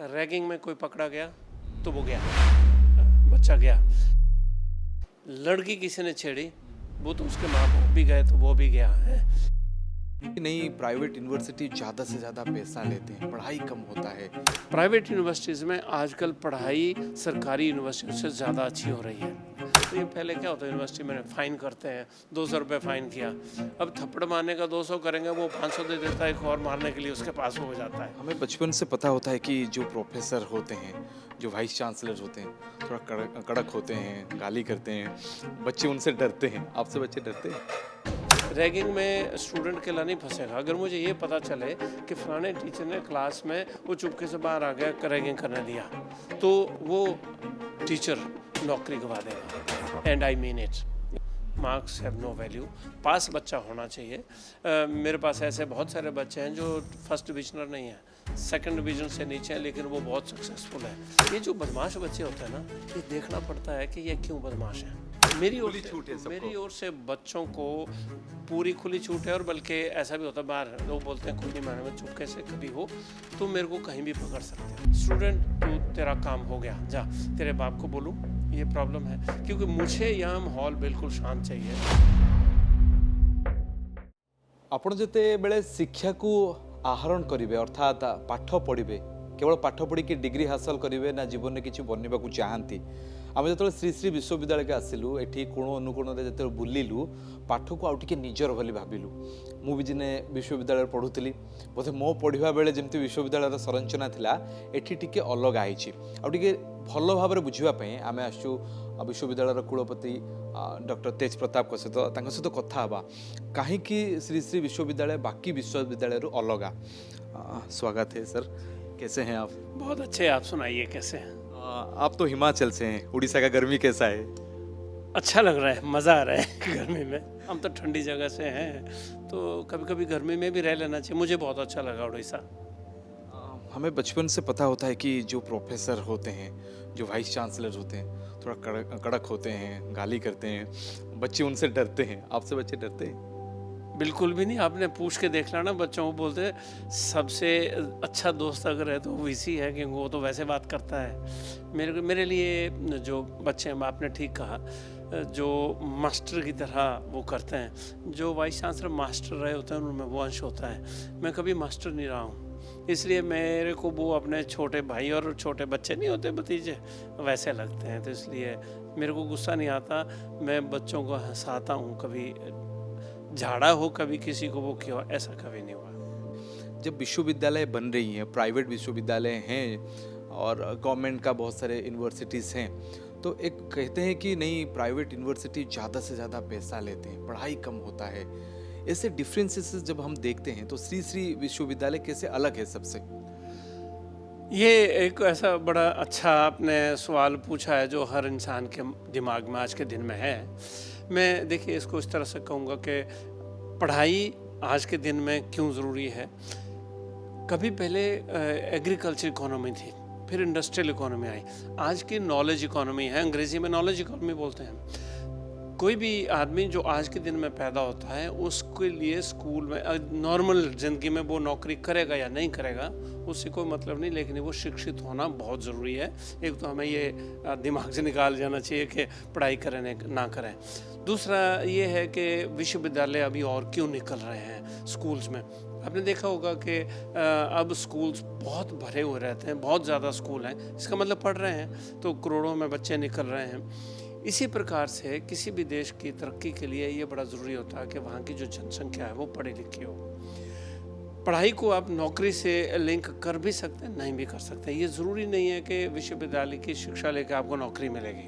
Ragging में कोई पकड़ा गया तो वो गया, बच्चा गया। लड़की किसी ने छेड़ी वो तो उसके माँ बाप भी गए तो वो भी गया है। नहीं, प्राइवेट यूनिवर्सिटी ज़्यादा से ज़्यादा पैसा लेते हैं, पढ़ाई कम होता है। प्राइवेट यूनिवर्सिटीज़ में आजकल पढ़ाई सरकारी यूनिवर्सिटी से ज़्यादा अच्छी हो रही है। तो ये पहले क्या होता है, यूनिवर्सिटी में फ़ाइन करते हैं, 200 रुपये फ़ाइन किया, अब थप्पड़ मारने का 200 करेंगे, वो 500 दे देता है, एक और मारने के लिए उसके पास हो जाता है। हमें बचपन से पता होता है कि जो प्रोफेसर होते हैं, जो वाइस चांसलर होते हैं, थोड़ा कड़क होते हैं, गाली करते हैं, बच्चे उनसे डरते हैं। आपसे बच्चे डरते हैं? रैगिंग में स्टूडेंट अकेला नहीं फंसेगा। अगर मुझे ये पता चले कि फलाने टीचर ने क्लास में वो चुपके से बाहर आ गया, रैगिंग करने दिया, तो वो टीचर नौकरी गवा देगा। And I mean it. Marks have no value. Pass बच्चा होना चाहिए। मेरे पास ऐसे बहुत सारे बच्चे हैं जो फर्स्ट डिविजनर नहीं है, सेकंड डिवीजन से नीचे हैं, लेकिन वो बहुत सक्सेसफुल है। ये जो बदमाश बच्चे होते हैं ना, ये देखना पड़ता है कि ये क्यों बदमाश हैं। मेरी ओर से बच्चों को पूरी खुली छूट है, और बल्कि ऐसा भी होता है, बाहर लोग बोलते हैं कोई नहीं, मैंने में चुपके से कभी हो तो मेरे को कहीं भी पकड़ सकते हैं। स्टूडेंट तू तेरा काम हो गया, जा तेरे बाप को बोलूँ ये प्रॉब्लम है, क्योंकि मुझे यहाँ माहौल बिल्कुल शांत चाहिए। आपण जेतेबेले शिक्षा को आहरण करेंगे, अर्थात पाठ पढ़े, केवल पाठ पढ़ी कि डिग्री हासिल करेंगे ना जीवन में किसी बनने को चाहती। आम जो श्री श्री विश्वविद्यालय के आसिलु, एठी कोण अनुकोण जो बुलिलु, पाठ को आउ टिके निजर भली भाविलु। मु भी दिने विश्वविद्यालय पढ़ुली, बोधे मो पढ़ा बेले जमी विश्वविद्यालय संरचना थिला, एठी टिके अलग आईछि। आउ टिके भल भाव बुझापी आम आसु विश्वविद्यालय कुलपति डॉक्टर तेज प्रताप सहित कथा हाँ, कहीं श्री श्री विश्वविद्यालय बाकी विश्वविद्यालय अलग। स्वागत है सर, कैसे हैं आप? बहुत अच्छे। आप सुनाइए कैसे हैं? आप तो हिमाचल से हैं, उड़ीसा का गर्मी कैसा है? अच्छा लग रहा है, मज़ा आ रहा है गर्मी में। हम तो ठंडी जगह से हैं, तो कभी कभी गर्मी में भी रह लेना चाहिए। मुझे बहुत अच्छा लगा उड़ीसा। हमें बचपन से पता होता है कि जो प्रोफेसर होते हैं, जो वाइस चांसलर होते हैं, थोड़ा कड़क होते हैं, गाली करते हैं, बच्चे उनसे डरते हैं। आपसे बच्चे डरते हैं? बिल्कुल भी नहीं। आपने पूछ के देख लेना, बच्चों को बोलते हैं सबसे अच्छा दोस्त अगर है तो वो वीसी है, क्योंकि वो तो वैसे बात करता है। मेरे लिए जो बच्चे हैं, आपने ठीक कहा, जो मास्टर की तरह वो करते हैं, जो वाइस चांसलर मास्टर रहे होते हैं उनमें वो अंश होता है। मैं कभी मास्टर नहीं रहा हूँ, इसलिए मेरे को वो अपने छोटे भाई और छोटे बच्चे नहीं होते, भतीजे, वैसे लगते हैं। तो इसलिए मेरे को गुस्सा नहीं आता, मैं बच्चों को हंसाता हूँ। कभी झाड़ा हो, कभी किसी को वो किया, ऐसा कभी नहीं हुआ। जब विश्वविद्यालय बन रही हैं, प्राइवेट विश्वविद्यालय हैं और गवर्नमेंट का बहुत सारे यूनिवर्सिटीज़ हैं, तो एक कहते हैं कि नहीं, प्राइवेट यूनिवर्सिटी ज़्यादा से ज़्यादा पैसा लेते हैं, पढ़ाई कम होता है। ऐसे डिफरेंसेस जब हम देखते हैं तो श्री श्री विश्वविद्यालय कैसे अलग है सबसे? ये एक ऐसा बड़ा अच्छा आपने सवाल पूछा है जो हर इंसान के दिमाग में आज के दिन में है। मैं देखिए इसको इस तरह से कहूँगा कि पढ़ाई आज के दिन में क्यों ज़रूरी है। कभी पहले एग्रीकल्चर इकोनॉमी थी, फिर इंडस्ट्रियल इकोनॉमी आई, आज की नॉलेज इकोनॉमी है। अंग्रेज़ी में नॉलेज इकोनॉमी बोलते हैं। कोई भी आदमी जो आज के दिन में पैदा होता है, उसके लिए स्कूल में नॉर्मल ज़िंदगी में वो नौकरी करेगा या नहीं करेगा उससे कोई मतलब नहीं, लेकिन वो शिक्षित होना बहुत ज़रूरी है। एक तो हमें ये दिमाग से निकाल जाना चाहिए कि पढ़ाई करें ना करें। दूसरा ये है कि विश्वविद्यालय अभी और क्यों निकल रहे हैं स्कूल्स में। आपने देखा होगा कि अब स्कूल्स बहुत भरे हुए रहते हैं, बहुत ज़्यादा स्कूल हैं, इसका मतलब पढ़ रहे हैं तो करोड़ों में बच्चे निकल रहे हैं। इसी प्रकार से किसी भी देश की तरक्की के लिए ये बड़ा ज़रूरी होता है कि वहाँ की जो जनसंख्या है वो पढ़ी लिखी हो। पढ़ाई को आप नौकरी से लिंक कर भी सकते हैं, नहीं भी कर सकते। ये ज़रूरी नहीं है कि विश्वविद्यालय की शिक्षा लेकर आपको नौकरी मिलेगी।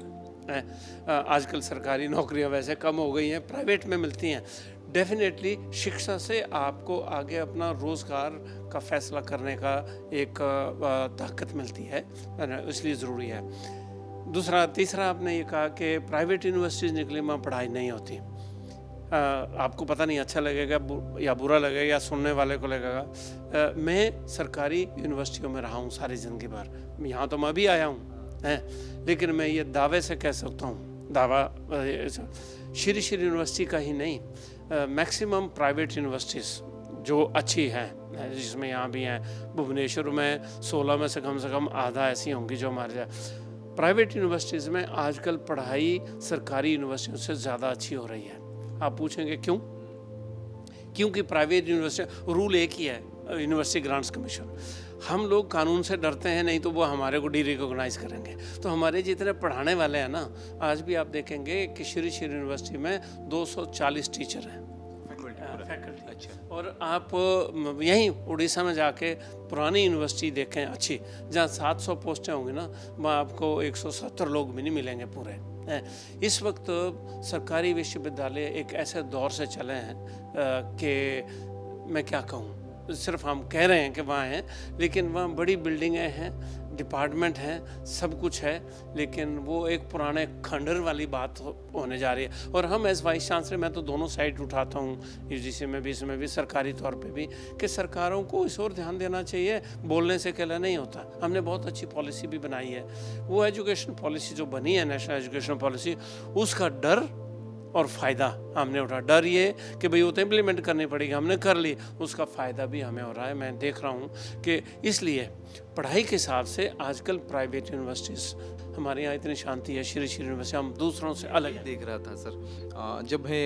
आजकल सरकारी नौकरियां वैसे कम हो गई हैं, प्राइवेट में मिलती हैं। डेफिनेटली शिक्षा से आपको आगे अपना रोज़गार का फैसला करने का एक ताकत मिलती है, इसलिए ज़रूरी है। तीसरा आपने ये कहा कि प्राइवेट यूनिवर्सिटीज़ निकले में पढ़ाई नहीं होती। आपको पता नहीं अच्छा लगेगा या बुरा लगेगा या सुनने वाले को लगेगा। मैं सरकारी यूनिवर्सिटियों में रहा हूँ सारी ज़िंदगी भर, यहाँ तो मैं भी आया हूँ हैं, लेकिन मैं ये दावे से कह सकता हूँ, दावा श्री यूनिवर्सिटी का ही नहीं, मैक्सिमम प्राइवेट यूनिवर्सिटीज़ जो अच्छी हैं, जिसमें यहाँ भी हैं। भुवनेश्वर में 16 में से कम आधा ऐसी होंगी जो हमारे प्राइवेट यूनिवर्सिटीज़ में आजकल पढ़ाई सरकारी यूनिवर्सिटियों से ज़्यादा अच्छी हो रही है। आप पूछेंगे क्यों? क्योंकि प्राइवेट यूनिवर्सिटी रूल एक ही है, यूनिवर्सिटी ग्रांट्स कमीशन। हम लोग कानून से डरते हैं, नहीं तो वो हमारे को डी-रिकॉग्नाइज करेंगे। तो हमारे जितने पढ़ाने वाले हैं ना, आज भी आप देखेंगे कि श्री यूनिवर्सिटी में 240 टीचर हैं, फैकल्टी। अच्छा। और आप यहीं उड़ीसा में जाके पुरानी यूनिवर्सिटी देखें अच्छी, जहाँ 700 पोस्टें होंगी ना, वहाँ आपको 170 लोग भी नहीं मिलेंगे पूरे। इस वक्त सरकारी विश्वविद्यालय एक ऐसे दौर से चले हैं कि मैं क्या कहूँ, सिर्फ हम कह रहे हैं कि वहाँ हैं, लेकिन वहाँ बड़ी बिल्डिंगें हैं, डिपार्टमेंट हैं, सब कुछ है, लेकिन वो एक पुराने खंडर वाली बात होने जा रही है। और हम एज वाइस चांसलर, मैं तो दोनों साइड उठाता हूँ, यूजीसी में भी, इसमें भी, सरकारी तौर पे भी, कि सरकारों को इस ओर ध्यान देना चाहिए। बोलने से अकेला नहीं होता। हमने बहुत अच्छी पॉलिसी भी बनाई है। वो एजुकेशन पॉलिसी जो बनी है, नेशनल एजुकेशन पॉलिसी, उसका डर और फ़ायदा हमने उठा। डर ये कि भाई वो तो इम्प्लीमेंट करनी पड़ेगी, हमने कर ली, उसका फ़ायदा भी हमें हो रहा है। मैं देख रहा हूँ कि इसलिए पढ़ाई के हिसाब से आजकल प्राइवेट यूनिवर्सिटीज़, हमारे यहाँ इतनी शांति है, श्री यूनिवर्सिटी हम दूसरों से अलग है। देख रहा था सर, जब मैं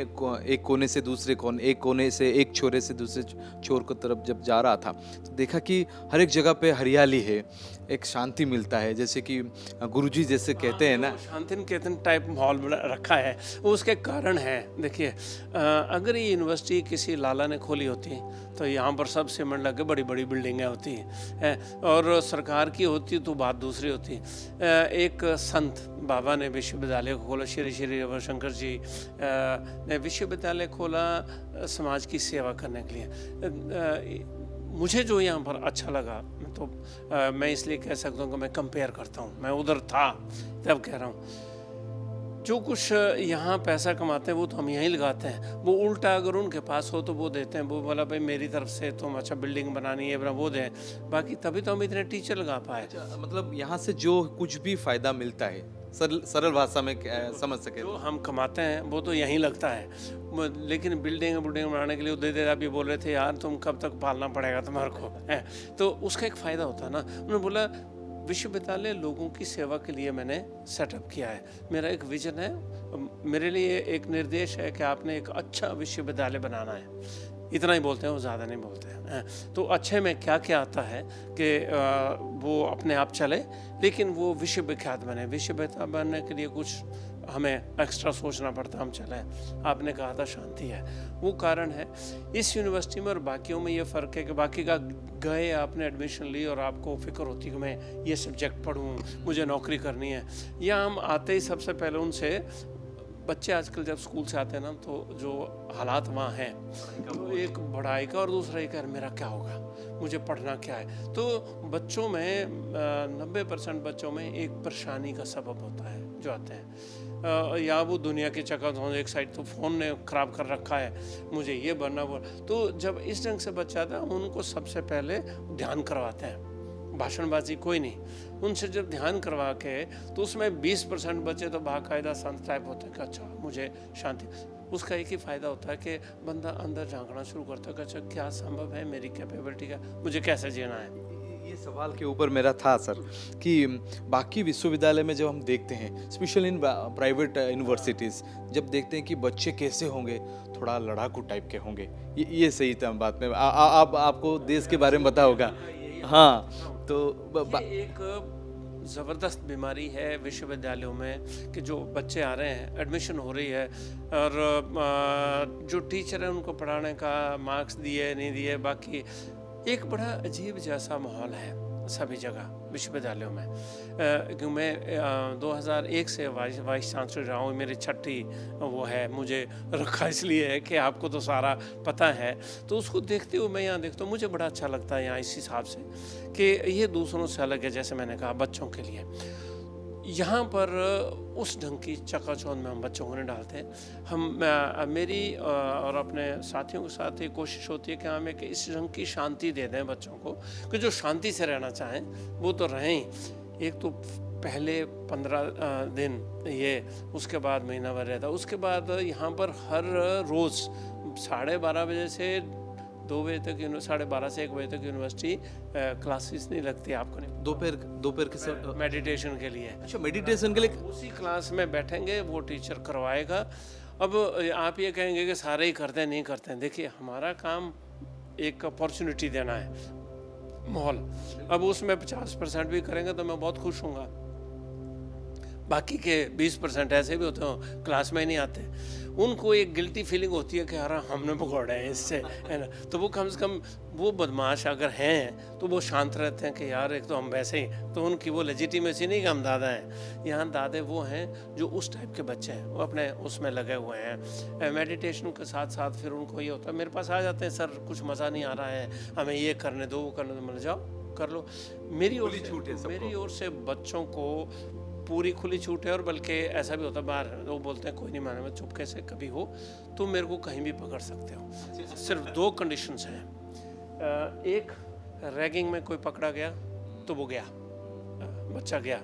एक कोने से दूसरे कोने, एक कोने से एक छोरे से दूसरे छोर की तरफ जब जा रहा था, तो देखा कि हर एक जगह पे हरियाली है, एक शांति मिलता है, जैसे कि गुरुजी जैसे कहते हैं ना, शांति निकेतन टाइप माहौल रखा है। वो उसके कारण है। देखिए, अगर ये यूनिवर्सिटी किसी लाला ने खोली होती तो यहाँ पर सब सीमेंट लगे बड़ी बड़ी बिल्डिंगें होती हैं, और सरकार की होती तो बात दूसरी होती। एक संत बाबा ने विश्वविद्यालय खोला, श्री रविशंकर जी ने विश्वविद्यालय खोला समाज की सेवा करने के लिए। मुझे जो यहाँ पर अच्छा लगा, मैं इसलिए कह सकता हूँ कि मैं कंपेयर करता हूँ, मैं उधर था तब कह रहा हूँ, जो कुछ यहाँ पैसा कमाते हैं वो तो हम यहीं लगाते हैं। वो उल्टा अगर उनके पास हो तो वो देते हैं, वो बोला भाई मेरी तरफ से तुम अच्छा बिल्डिंग बनानी है, वो दें, बाकी तभी तो हम इतने टीचर लगा पाए। मतलब यहाँ से जो कुछ भी फायदा मिलता है, सरल भाषा में समझ सके, जो हम कमाते हैं वो तो यहीं लगता है। लेकिन बिल्डिंग बनाने के लिए दे दे, आप ये बोल रहे थे यार तुम कब तक पालना पड़ेगा तुम्हारे को, है तो उसका एक फ़ायदा होता है ना। उन्होंने बोला विश्वविद्यालय लोगों की सेवा के लिए मैंने सेटअप किया है, मेरा एक विजन है, मेरे लिए एक निर्देश है कि आपने एक अच्छा विश्वविद्यालय बनाना है। इतना ही बोलते हैं, वो ज़्यादा नहीं बोलते हैं। तो अच्छे में क्या क्या आता है कि वो अपने आप चले, लेकिन वो विश्व विख्यात बने। विश्व विख्यात बनने के लिए कुछ हमें एक्स्ट्रा सोचना पड़ता, हम चलें। आपने कहा था शांति है, वो कारण है इस यूनिवर्सिटी में और बाकियों में। ये फ़र्क है कि बाकी का गए, आपने एडमिशन ली और आपको फिक्र होती है कि मैं ये सब्जेक्ट पढ़ूँ, मुझे नौकरी करनी है। या हम आते ही सबसे पहले उनसे, बच्चे आजकल जब स्कूल से आते हैं ना, तो जो हालात वहाँ हैं, तो एक पढ़ाई का और दूसरा एक मेरा क्या होगा, मुझे पढ़ना क्या है। तो बच्चों में 90% बच्चों में एक परेशानी का सबब होता है जो आते हैं, या वो दुनिया की चक्कर, एक साइड तो फ़ोन ने ख़राब कर रखा है, मुझे ये बनना वो। तो जब इस ढंग से बच्चा आता है, उनको सबसे पहले ध्यान करवाते हैं, भाषणबाजी कोई नहीं, उनसे जब ध्यान करवा के, तो उसमें 20% बच्चे तो बाकायदा संत टाइप होते हैं कि अच्छा मुझे शांति। उसका एक ही फ़ायदा होता है कि बंदा अंदर झांकना शुरू करता है कि अच्छा क्या संभव है, मेरी कैपेबिलिटी का, मुझे कैसे जीना है। ये सवाल के ऊपर मेरा था सर कि बाकी विश्वविद्यालय में जब हम देखते हैं, स्पेशली इन प्राइवेट यूनिवर्सिटीज़, जब देखते हैं कि बच्चे कैसे होंगे, थोड़ा लड़ाकू टाइप के होंगे। ये सही था बात में। आपको देश के बारे में पता होगा। हाँ, तो एक ज़बरदस्त बीमारी है विश्वविद्यालयों में कि जो बच्चे आ रहे हैं, एडमिशन हो रही है, और जो टीचर है उनको पढ़ाने का मार्क्स दिए नहीं दिए, बाकी एक बड़ा अजीब जैसा माहौल है सभी जगह विश्वविद्यालयों में। क्योंकि मैं 2001 से वाइस चांसलर रहा हूँ, मेरी छठी वो है, मुझे रखा इसलिए है कि आपको तो सारा पता है। तो उसको देखते हुए मैं यहाँ देखता हूँ, मुझे बड़ा अच्छा लगता है यहाँ इस हिसाब से कि ये दूसरों से अलग है। जैसे मैंने कहा बच्चों के लिए यहाँ पर उस ढंग की चकाचौंध में हम बच्चों को नहीं डालते हैं। हम मेरी और अपने साथियों के साथ ये कोशिश होती है कि हम एक इस ढंग की शांति दे दें बच्चों को कि जो शांति से रहना चाहें वो तो रहें ही। एक तो पहले 15 दिन ये, उसके बाद महीना भर रहता, उसके बाद यहाँ पर हर रोज़ 12:30 बजे से 2 बजे तक 12:30 से 1 बजे तक यूनिवर्सिटी क्लासेस नहीं लगती, आपको नहीं, दोपहर के समय। मेडिटेशन के लिए। अच्छा, मेडिटेशन के लिए। उसी क्लास में बैठेंगे, वो टीचर करवाएगा। अब आप ये कहेंगे कि सारे ही करते हैं, नहीं करते हैं। देखिए, हमारा काम एक अपॉर्चुनिटी देना है, माहौल। अब उसमें 50% भी करेंगे तो मैं बहुत खुश हूँगा। बाकी के 20% ऐसे भी होते हो क्लास में ही नहीं आते, उनको एक गिल्टी फीलिंग होती है कि यार हमने पकौड़ा है इससे, है ना। तो वो कम से कम वो बदमाश अगर हैं तो वो शांत रहते हैं कि यार एक तो हम वैसे ही, तो उनकी वो लेजिटिमेसी नहीं कि हम दादा हैं। यहाँ दादे वो हैं जो उस टाइप के बच्चे हैं, वो अपने उसमें लगे हुए हैं। मेडिटेशन के साथ साथ फिर उनको ये होता है, मेरे पास आ जाते हैं, सर कुछ मज़ा नहीं आ रहा है, हमें ये करने दो, वो करने दो। मतलब जाओ कर लो, मेरी ओर से बच्चों को पूरी खुली छूट है। और बल्कि ऐसा भी होता है, बाहर वो बोलते हैं कोई नहीं माने, मैं चुपके से कभी हो तो मेरे को कहीं भी पकड़ सकते हो। सिर्फ 2 कंडीशंस हैं। एक, रैगिंग में कोई पकड़ा गया तो वो गया, बच्चा गया।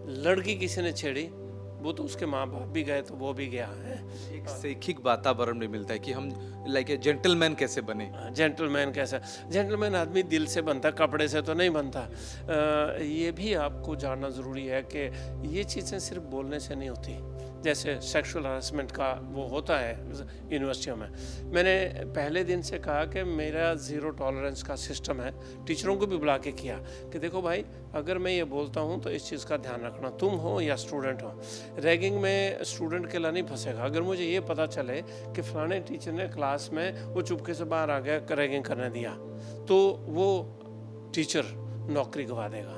लड़की किसी ने छेड़ी, वो तो उसके माँ बाप भी गए तो वो भी गया है। एक शैक्षिक वातावरण भी मिलता है कि हम लाइक ए जेंटलमैन कैसे बने। जेंटलमैन कैसा, जेंटलमैन आदमी दिल से बनता, कपड़े से तो नहीं बनता। ये भी आपको जानना ज़रूरी है कि ये चीज़ें सिर्फ बोलने से नहीं होती। जैसे सेक्सुअल हरासमेंट का वो होता है यूनिवर्सिटियों में, मैंने पहले दिन से कहा कि मेरा ज़ीरो टॉलरेंस का सिस्टम है। टीचरों को भी बुला के किया कि देखो भाई, अगर मैं ये बोलता हूँ तो इस चीज़ का ध्यान रखना, तुम हो या स्टूडेंट हो। रैगिंग में स्टूडेंट के लिए नहीं फंसेगा। अगर मुझे ये पता चले कि फलाने टीचर ने क्लास में वो चुपके से बाहर आ गया, रैगिंग करने दिया, तो वो टीचर नौकरी गवा देगा।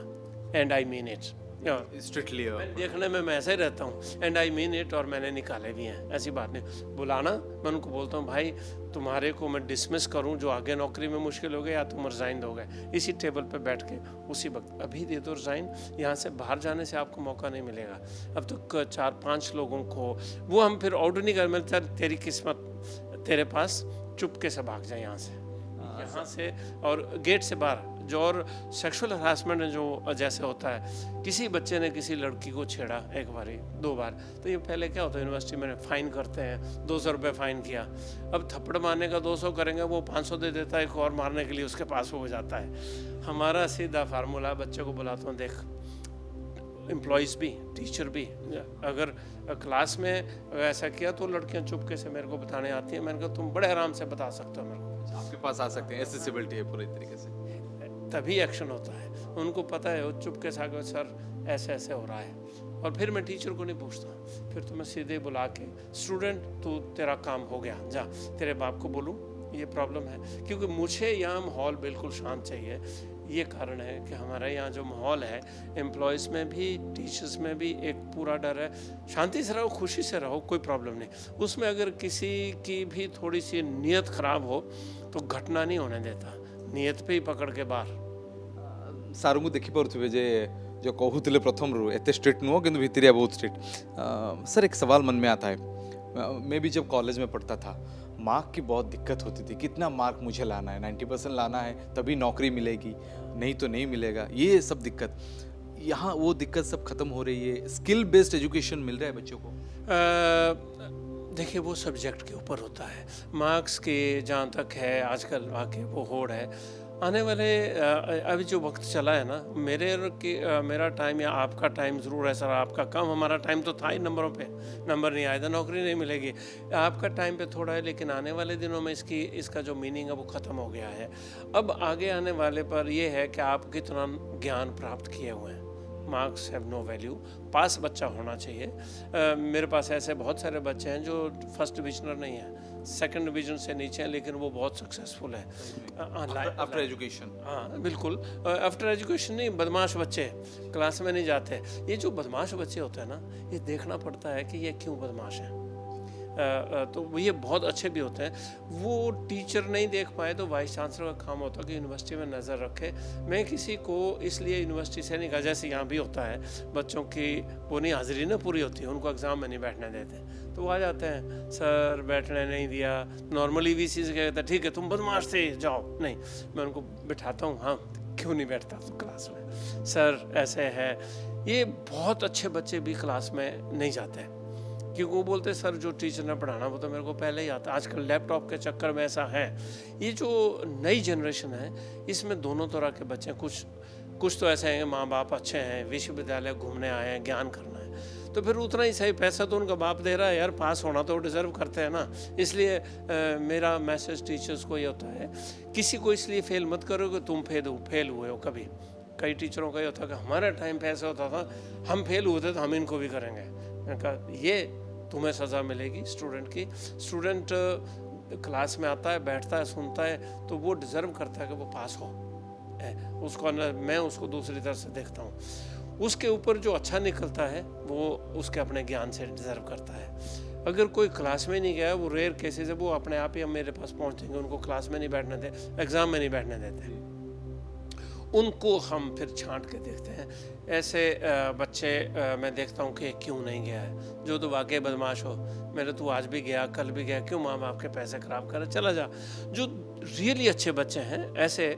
And I mean it, strictly देखने में मैं ऐसा ही रहता हूँ, एंड आई मीन इट। और मैंने निकाले भी हैं, ऐसी बात नहीं। बुलाना, मैं उनको बोलता हूँ भाई तुम्हारे को मैं डिसमिस करूँ जो आगे नौकरी में मुश्किल हो गया, या तुम रिज़ाइन दोगे, इसी टेबल पे बैठ के उसी वक्त अभी दे दो रिज़ाइन। यहाँ से बाहर जाने से आपको मौका नहीं मिलेगा। अब तो 4-5 लोगों को वो हम फिर ऑर्डर नहीं कर मिलता, तेरी किस्मत तेरे पास, चुपके से भाग जाए यहाँ से और गेट से बाहर। जो और सेक्सुअल हरासमेंट जो जैसे होता है, किसी बच्चे ने किसी लड़की को छेड़ा 1 बार 2 बार, तो ये पहले क्या होता है, यूनिवर्सिटी में फ़ाइन करते हैं, 200 रुपये फ़ाइन किया। अब थप्पड़ मारने का 200 करेंगे, वो 500 दे देता है, एक और मारने के लिए उसके पास हो जाता है। हमारा सीधा फार्मूला, बच्चे को बुलाता हूँ, देख एम्प्लॉयज़ भी, टीचर भी, अगर क्लास में ऐसा किया तो लड़कियां चुपके से मेरे को बताने आती हैं। मैंने कहा तुम बड़े आराम से बता सकते हो मेरे को, आपके पास आ सकते हैं, एसेसिबिलिटी है पूरी तरीके से, तभी एक्शन होता है। उनको पता है, वो चुपके से आगे सर ऐसे ऐसे हो रहा है, और फिर मैं टीचर को नहीं पूछता, फिर तो मैं सीधे बुला के, स्टूडेंट तू तेरा काम हो गया, जा तेरे बाप को बोलूँ ये प्रॉब्लम है। क्योंकि मुझे यहाँ माहौल बिल्कुल शांत चाहिए। ये कारण है कि हमारे यहाँ जो माहौल है, एम्प्लॉयज़ में भी, टीचर्स में भी एक पूरा डर है, शांति से रहो, खुशी से रहो, कोई प्रॉब्लम नहीं। उसमें अगर किसी की भी थोड़ी सी नीयत ख़राब हो तो घटना नहीं होने देता, नीयत पे ही पकड़ के बाहर। सारू को देखी पारे जे जो कहते प्रथम रू एत स्ट्रिक्ट नुह कि भितरिया बहुत स्ट्रिक्ट। सर एक सवाल मन में आता है, मैं भी जब कॉलेज में पढ़ता था, मार्क की बहुत दिक्कत होती थी, कितना मार्क मुझे लाना है, 90% लाना है तभी नौकरी मिलेगी, नहीं तो नहीं मिलेगा, ये सब दिक्कत। यहाँ वो दिक्कत सब खत्म हो रही है, स्किल बेस्ड एजुकेशन मिल रहा है बच्चों को। देखिए वो सब्जेक्ट के ऊपर होता है, मार्क्स के जहाँ तक है आजकल वाकई वो होड़ है। आने वाले अभी जो वक्त चला है ना, मेरा टाइम या आपका टाइम ज़रूर है सर, आपका कम, हमारा टाइम तो था ही नंबरों पे, नंबर नहीं आए तो नौकरी नहीं मिलेगी। आपका टाइम पे थोड़ा है, लेकिन आने वाले दिनों में इसका जो मीनिंग है वो ख़त्म हो गया है। अब आगे आने वाले पर ये है कि आप कितना ज्ञान प्राप्त किए हुए हैं। Marks have no value, pass बच्चा होना चाहिए। मेरे पास ऐसे बहुत सारे बच्चे हैं जो फर्स्ट डिविजनर नहीं है, सेकंड डिवीजन से नीचे हैं, लेकिन वो बहुत सक्सेसफुल है आफ्टर एजुकेशन। हाँ बिल्कुल, आफ्टर एजुकेशन नहीं, बदमाश बच्चे क्लास में नहीं जाते। ये जो बदमाश बच्चे होते हैं ना, ये देखना पड़ता है कि ये क्यों बदमाश हैं। तो ये बहुत अच्छे भी होते हैं। वो टीचर नहीं देख पाए तो वाइस चांसलर का काम होता है कि यूनिवर्सिटी में नज़र रखे। मैं किसी को इसलिए यूनिवर्सिटी से नहीं कहा, जैसे यहाँ भी होता है, बच्चों की वो नहीं हाजिरी ना पूरी होती है, उनको एग्ज़ाम में नहीं बैठने देते, तो वो आ जाते हैं, सर बैठने नहीं दिया। नॉर्मली वीसी से कहता है ठीक है तुम बदमाश थे जाओ, नहीं, मैं उनको बिठाता हूँ, हाँ क्यों नहीं बैठता तो क्लास में, सर ऐसे है। ये बहुत अच्छे बच्चे भी क्लास में नहीं जाते हैं, क्योंकि वो बोलते हैं सर जो टीचर ने पढ़ाना वो तो मेरे को पहले ही आता। आजकल लैपटॉप के चक्कर में ऐसा है। ये जो नई जनरेशन है इसमें दोनों तरह के बच्चे हैं। कुछ तो ऐसे हैं माँ बाप अच्छे हैं, विश्वविद्यालय घूमने आए हैं, ज्ञान करना है, तो फिर उतना ही सही पैसा तो उनका बाप दे रहा है यार, पास होना तो डिज़र्व करते हैं ना। इसलिए मेरा मैसेज टीचर्स को ये होता है, किसी को इसलिए फेल मत करो कि तुम फेल हुए हो। कभी कई टीचरों का ये होता है कि हमारा टाइम पे ऐसा होता था, हम फेल हुए थे तो हम इनको भी करेंगे। मैंने कहा ये तुम्हें सज़ा मिलेगी स्टूडेंट की। स्टूडेंट क्लास में आता है, बैठता है, सुनता है, तो वो डिज़र्व करता है कि वो पास हो। उसको मैं उसको दूसरी तरह से देखता हूँ। उसके ऊपर जो अच्छा निकलता है वो उसके अपने ज्ञान से डिज़र्व करता है। अगर कोई क्लास में नहीं गया, वो रेयर केसेस है, वो अपने आप ही हम मेरे पास पहुँचेंगे। उनको क्लास में नहीं बैठने देते, एग्ज़ाम में नहीं बैठने देते, उनको हम फिर छांट के देखते हैं। ऐसे बच्चे मैं देखता हूँ कि क्यों नहीं गया है, जो तो वाकई बदमाश हो, मेरे तू आज भी गया कल भी गया, क्यों माँ बाप के पैसे ख़राब करे, चला जा। जो रियली अच्छे बच्चे हैं ऐसे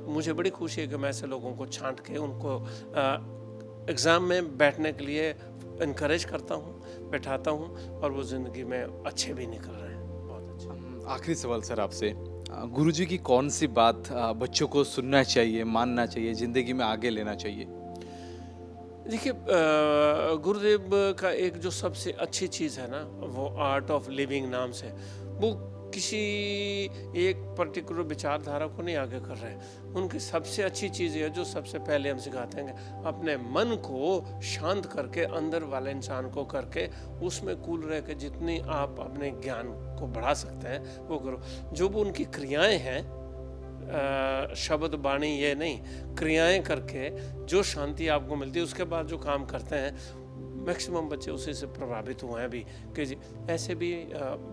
मुझे बड़ी खुशी है कि मैं ऐसे लोगों को छांट के उनको एग्ज़ाम में बैठने के लिए इनकरेज करता हूँ, बैठाता हूँ, और वो ज़िंदगी में अच्छे भी निकल रहे हैं, बहुत अच्छे। आखिरी सवाल सर आपसे, गुरुजी की कौन सी बात बच्चों को सुनना चाहिए, मानना चाहिए, ज़िंदगी में आगे लेना चाहिए? देखिए गुरुदेव का एक जो सबसे अच्छी चीज़ है ना, वो आर्ट ऑफ लिविंग नाम से, वो किसी एक पर्टिकुलर विचारधारा को नहीं आगे कर रहे हैं। उनकी सबसे अच्छी चीज़ है जो सबसे पहले हम सिखाते हैं कि अपने मन को शांत करके, अंदर वाले इंसान को करके, उसमें कूल रह के जितनी आप अपने ज्ञान को बढ़ा सकते हैं वो करो। जो वो उनकी क्रियाएं हैं, शब्द बाणी ये नहीं, क्रियाएं करके जो शांति आपको मिलती है, उसके बाद जो काम करते हैं, मैक्सिमम बच्चे उसी से प्रभावित हुए हैं भी। कि ऐसे भी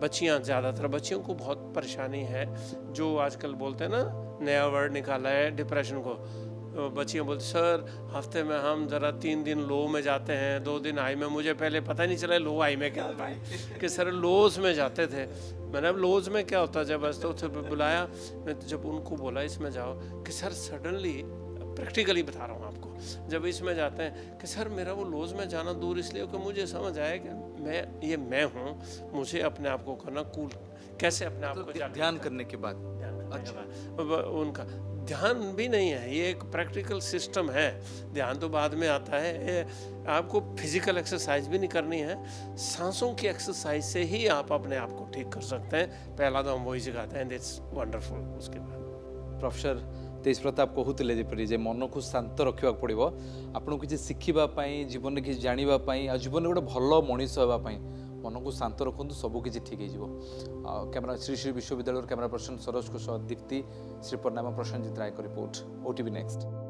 बच्चियां, ज़्यादातर बच्चियों को बहुत परेशानी है, जो आजकल बोलते हैं ना, नया वर्ड निकाला है डिप्रेशन को। बच्चियां बोलती सर हफ्ते में हम ज़रा 3 दिन लो में जाते हैं, 2 दिन हाई में। मुझे पहले पता ही नहीं चला लो हाई में क्या होता है, कि सर लोज में जाते थे। मैंने अब लोज में क्या होता है, जब तो बुलाया, मैं जब उनको बोला इसमें जाओ, कि सर सडनली प्रैक्टिकली बता रहा हूँ आपको, जब इसमें जाते हैं कि सर मेरा वो लोज में जाना दूर इसलिए कि मुझे समझ आया कि मैं हूँ, मुझे अपने आप को करना कूल, कैसे अपने आप को ध्यान करने के बाद। अच्छा, उनका ध्यान भी नहीं है, ये एक प्रैक्टिकल सिस्टम है। ध्यान तो बाद में आता है। आपको फिजिकल एक्सरसाइज भी नहीं करनी है, सांसों की एक्सरसाइज से ही आप अपने आप को ठीक कर सकते हैं। पहला तो हम वही सिखाते हैं, दैट्स वंडरफुल। उसके बाद प्रोफेसर तेज प्रताप कहते जेपरी जे मन को शांत रखा पड़ो, आपको किसी शिखापी, जीवन में किसी जानापी, आ जीवन में गोटे भल मनीष होगापी मन को शांत रखु, सबकि ठीक हो। कैमरा श्री श्री विश्वविद्यालय कैमरा पर्सन सरोज को दीप्ति, श्री प्रणाम, प्रसन्नजित राय का रिपोर्ट, OTV नेक्स्ट।